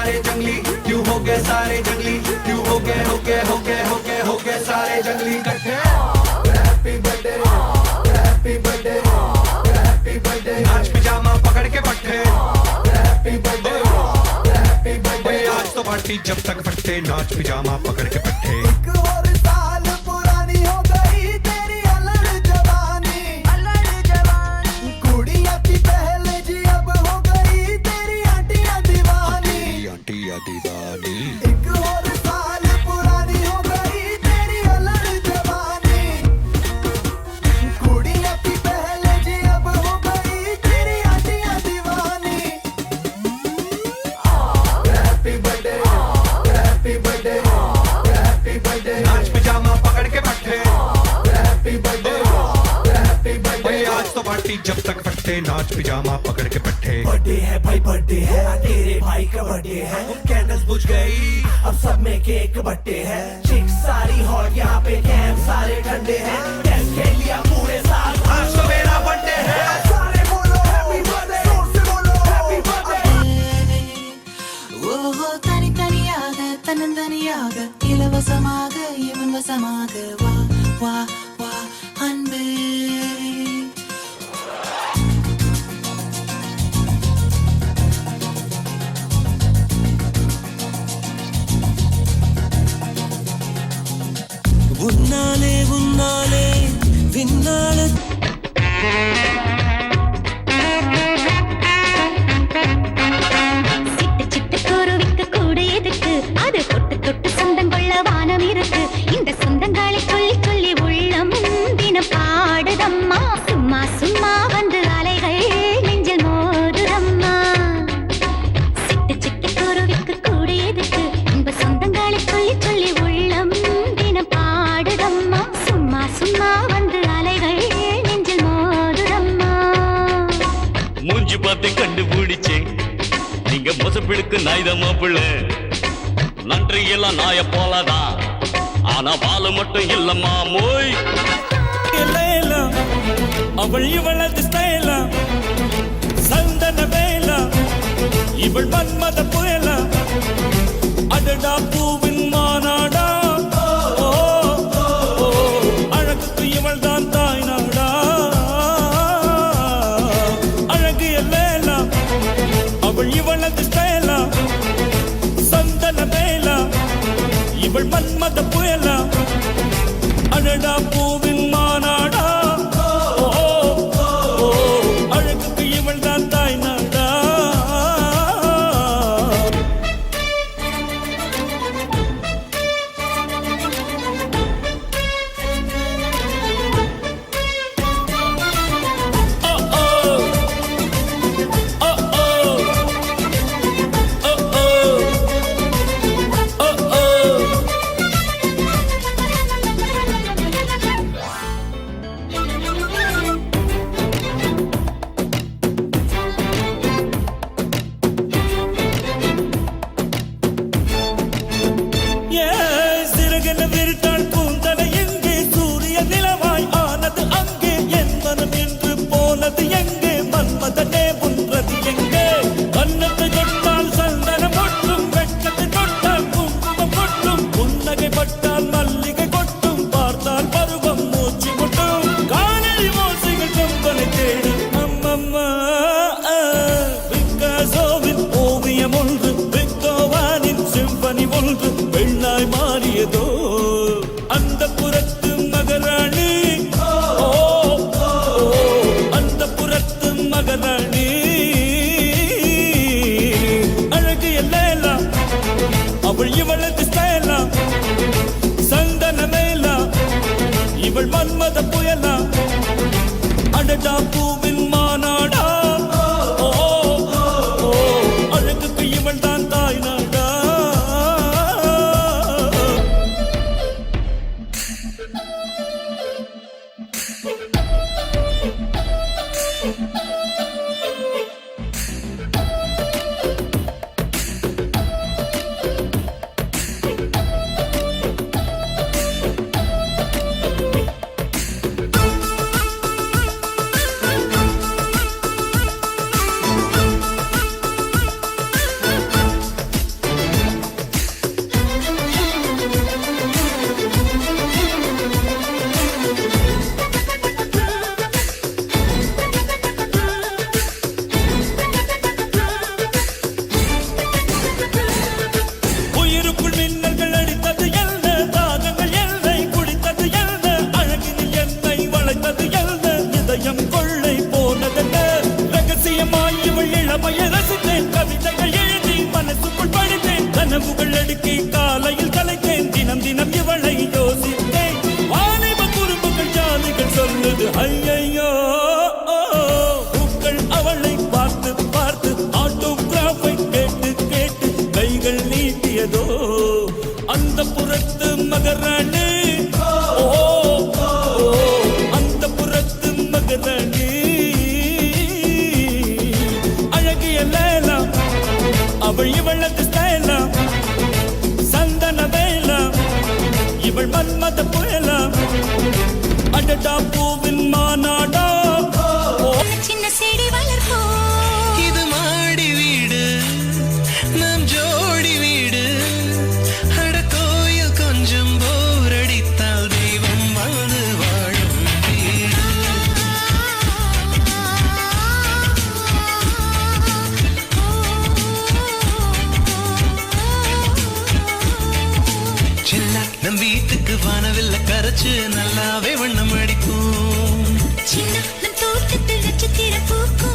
सारे जंगली, क्यों हो गए सारे जंगली, क्यों हो गए हो गए हो गए हो गए हो गए सारे जंगली इकट्ठे। Happy birthday happy birthday happy birthday, नाच पिजामा पकड़ के पट्टे। हैप्पी बर्थडे हैप्पी बर्थडे, आज तो पार्टी जब तक फट्टे, नाच पिजामा पकड़ के पट्टे। नाच पिजामा पकड़ के पट्टे। हैप्पी बर्थडे हैप्पी बर्थडे, आज तो पार्टी जब तक फट्टे, नाच पिजामा पकड़ के पट्टे। बर्थडे है भाई बर्थडे है, तेरे भाई का बर्थडे है। कैंडल्स बुझ गई अब सब में केक बट्टे है। चिक सारी हॉट यहाँ पे कैंप सारे ठंडे हैं। टेस्ट खेल लिया पूरे साल, आज तो मेरा बर्थडे है। सारे बोलो हैप्पी बर्थडे, जोर से बोलो हैप्पी बर्थडे। ஓஹோ தனித்தனியாக தன்னந்தனியாக இலவசமாக இவன் வசமாக வா வா வா அன்பே. உன்னாலே உன்னாலே விண்ணாலே கண்டுபிடிச்சேன் நீங்க மொசப்பிடுக்கு நாய்தமா பிள்ளை. நன்றி எல்லாம் நாய போலதான், ஆனா பாலு மட்டும் இல்லம்மா மோய். அவள் இவளது ஸ்டைலா, சந்தன வேலா இவள் மன்மத புயலா, அடடா பூவின் மாநாடா. அழகுக்கு இவள் தான் தாய் நாடா. அவள் இவளது ஸ்டைலா, சந்தன வேலா இவள் மன்மத புயலா, அடடா பூவின் மாநாடா. அழகுக்கு இவள் தான் தாய் நாடா. மன்மத புயலா, அடடா பூவின் மாநாடா. அழகுக்கு இவள் தான் தாய் நாடா. கனவுகள் அடுக்கி காலையில் கலைத்தேன் தினம் தினம் இவளை யோசித்தேன் வாலிப குறும்புகள் ஜாலிகள் சொல்லுது ஐயையோ பூக்கள் அவளை பார்த்து பார்த்து ஆட்டோகிராஃபை கேட்டு கேட்டு கைகள் நீட்டியதோ அந்த புறத்து மகராணி ஓ அந்த புறத்து மகராணி அழகிய லேலா அவள் இவளது ஸ்டைலா சந்தன வேலா இவள் மன்மத புயலா அடடா பூவின் மாநாடா சின்ன செடி வளர்ப்போம் இது மாடி வீடு நம் ஜோடி வீடு அட கோயில் கொஞ்சம் போரடித்தால் தெய்வம் வந்து வாழும் வீடு சின்ன நம் வீட்டுக்கு வானவில்ல கரைச்சு நல்லாவே வண்ணம் அடிப்போம் சின்ன நம் தோட்டத்தில் நட்சத்திர பூக்கும்